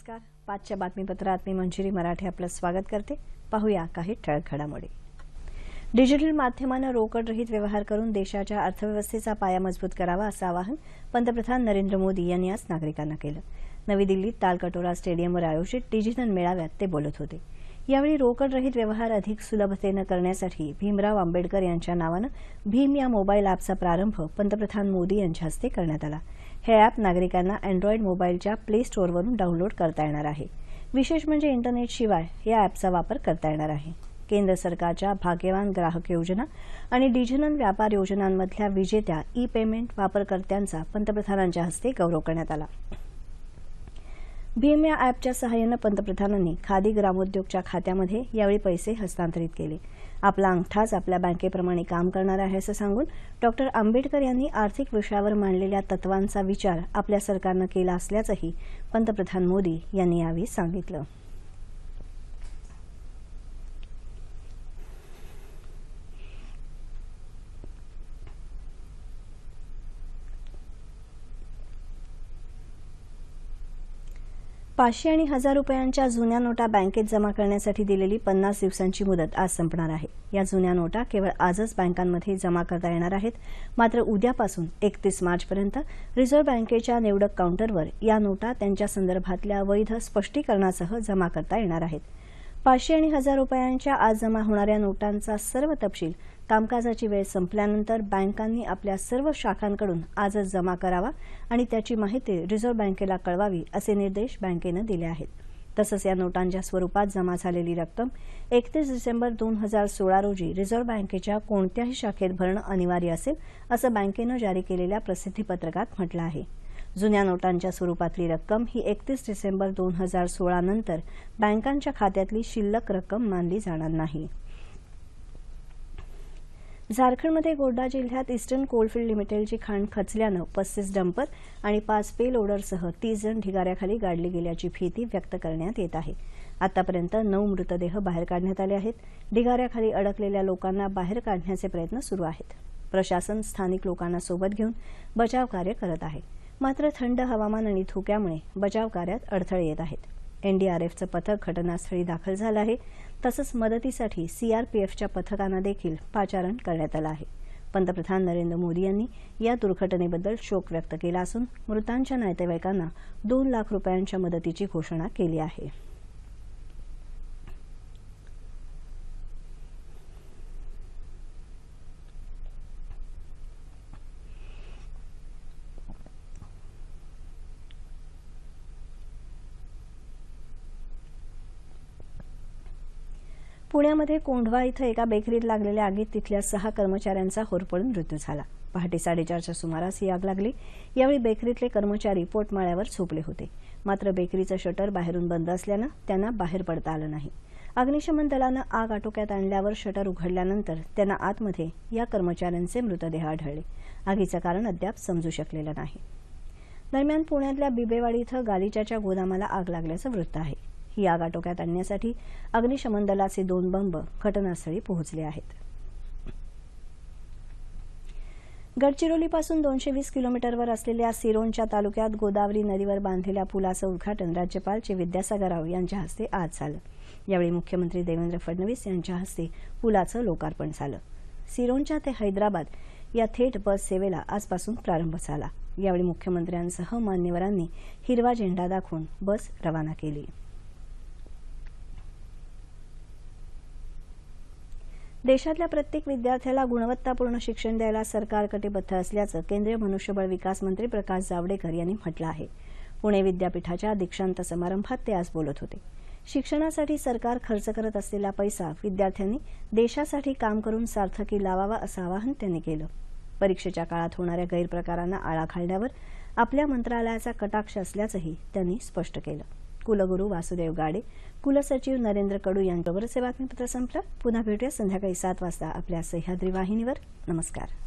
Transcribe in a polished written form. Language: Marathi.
नमस्कार. पाचच्या बातमीपत्रात मी मंजिरी मराठे आपलं स्वागत करते. पाहूया काही ठळक घडामोडी. डिजिटल माध्यमाने रोकडरहित व्यवहार करून देशाच्या अर्थव्यवस्थेचा पाया मजबूत करावा असं आवाहन पंतप्रधान नरेंद्र मोदी यांनी आज नागरिकांना केलं. नवी दिल्लीत तालकटोरा स्टेडियमवर आयोजित डिजिटल मेळाव्यात ते बोलत होते. यावेळी रोकडरहित व्यवहार अधिक सुलभतेने करण्यासाठी भीमराव आंबेडकर यांच्या नावाने भीम या मोबाईल ॲपचा प्रारंभ पंतप्रधान मोदी यांच्या हस्ते करण्यात आला. हे ॲप नागरिकांना अँड्रॉइड मोबाईलच्या प्ले स्टोअरवरून डाउनलोड करता येणार आहे. विशेष म्हणजे इंटरनेटशिवाय या ॲपचा वापर करता येणार आहे. केंद्र सरकारच्या भाग्यवान ग्राहक योजना आणि डिजिटल व्यापार योजनांमधल्या विजेत्या ई पेमेंट वापरकर्त्यांचा पंतप्रधानांच्या हस्ते गौरव करण्यात आला. भीम या ॲपच्या सहाय्याने पंतप्रधानांनी खादी ग्रामोद्योगच्या खात्यामध्ये यावेळी पैसे हस्तांतरित केले. आपला अंगठाच आपल्या बँकेप्रमाणे काम करणार आहे असं सांगून डॉक्टर आंबेडकर यांनी आर्थिक विषयावर मांडलेल्या तत्वांचा विचार आपल्या सरकारनं केला असल्याचंही पंतप्रधान मोदी यांनी यावेळी सांगितलं. ₹500 आणि ₹1000 जुन्या नोटा बँकेत जमा करण्यासाठी दिलेली 50 दिवसांची मुदत आज संपणार आहे. या जुन्या नोटा केवळ आजच बँकांमध्ये जमा करता येणार आहेत. मात्र उद्यापासून 31 मार्चपर्यंत रिझर्व्ह बँकेच्या निवडक काउंटरवर या नोटा त्यांच्या संदर्भातल्या वैध स्पष्टीकरणासह जमा करता येणार आहेत. ₹500 आणि ₹1000 आज जमा होणाऱ्या नोटांचा सर्व तपशील कामकाजाची वेळ संपल्यानंतर बँकांनी आपल्या सर्व शाखांकडून आजच जमा करावा आणि त्याची माहिती रिझर्व्ह बँकेला कळवावी असे निर्देश बँकेनं दिले आहेत. तसंच या नोटांच्या स्वरूपात जमा झालेली रक्कम 31 डिसेंबर 2016 रोजी रिझर्व्ह बँकेच्या कोणत्याही शाखेत भरणं अनिवार्य असेल असं बँकेनं जारी केलेल्या प्रसिद्धीपत्रकात म्हटलं आहे. जुन्या नोटांच्या स्वरूपातली रक्कम ही 31 डिसेंबर 2016 नंतर बँकांच्या खात्यातली शिल्लक रक्कम मानली जाणार नाही. झारखंडमध्ये गोड्डा जिल्ह्यात ईस्टर्न कोलफील्ड लिमिटेडची खाण खचल्यानं 35 डंपर आणि 5 पे लोडरसह 30 जण ढिगाऱ्याखाली गाडली गेल्याची भीती व्यक्त करण्यात येत आहे. आतापर्यंत 9 मृतदेह बाहेर काढण्यात आले आहेत. ढिगाऱ्याखाली अडकलेल्या लोकांना बाहेर काढण्याचे प्रयत्न सुरू आहेत. प्रशासन स्थानिक लोकांना सोबत घेऊन बचाव कार्य करत आहे. मात्र थंड हवामान आणि धुक्यामुळे बचाव कार्यात अडथळे येत आहेत. एनडीआरएफचं पथक घटनास्थळी दाखल झालं आहे. तसंच मदतीसाठी सीआरपीएफच्या पथकांना देखील पाचारण करण्यात आलं आहे. पंतप्रधान नरेंद्र मोदी यांनी या दुर्घटनेबद्दल शोक व्यक्त केला असून मृतांच्या नातेवाईकांना ₹2 लाख मदतीची घोषणा केली आहे. पुण्यामध्ये कोंढवा इथं एका बेकरीत लागलेल्या आगीत तिथल्या 6 कर्मचाऱ्यांचा होरपळून मृत्यू झाला. पहाटे 4:30च्या सुमारास ही आग लागली. यावेळी बेकरीतले कर्मचारी पोटमाळ्यावर झोपले होते. मात्र बेकरीचं शटर बाहेरून बंद असल्यानं त्यांना बाहेर पडता आलं नाही. अग्निशमन दलानं आग आटोक्यात आणल्यावर शटर उघडल्यानंतर त्यांना आतमध्ये या कर्मचाऱ्यांचे मृतदेह आढळले. आगीचं कारण अद्याप समजू शकलेलं नाही. दरम्यान पुण्यातल्या बिबेवाडी इथं गालिच्याच्या गोदामाला आग लागल्याचं वृत्त आहे. ही आग आटोक्यात आणण्यासाठी अग्निशमन दलाचे 2 बंब घटनास्थळी पोहोचले आहेत. गडचिरोलीपासून 220 किलोमीटरवर असलेल्या सिरोंचा तालुक्यात गोदावरी नदीवर बांधलेल्या पुलाचं उद्घाटन राज्यपाल चे विद्यासागर राव यांच्या हस्ते आज झालं. यावेळी मुख्यमंत्री देवेंद्र फडणवीस यांच्या हस्ते पुलाचं लोकार्पण झालं. सिरोंचा ते हैदराबाद या थेट बस सेवेला आजपासून प्रारंभ झाला. यावेळी मुख्यमंत्र्यांसह मान्यवरांनी हिरवा झेंडा दाखवून बस रवाना केली. देशातल्या प्रत्येक विद्यार्थ्याला गुणवत्तापूर्ण शिक्षण द्यायला सरकार कटिबद्ध असल्याचं केंद्रीय मनुष्यबळ विकास मंत्री प्रकाश जावडेकर यांनी म्हटलं आहे. पुणे विद्यापीठाच्या दीक्षांत समारंभात ते आज बोलत होते. शिक्षणासाठी सरकार खर्च करत असलेला पैसा विद्यार्थ्यांनी देशासाठी काम करून सार्थकी लावावा असं आवाहन त्यांनी केलं. परीक्षेच्या काळात होणाऱ्या गैरप्रकारांना आळा घालण्यावर आपल्या मंत्रालयाचा कटाक्ष असल्याचंही त्यांनी स्पष्ट केलं. कुलगुरू वासुदेव गाडे, कुलसचिव नरेंद्र कडू यांच्याबरोबरचे बातमीपत्र संपलं. पुन्हा भेटूया संध्याकाळी 7 वाजता आपल्या सह्याद्री वाहिनीवर. नमस्कार.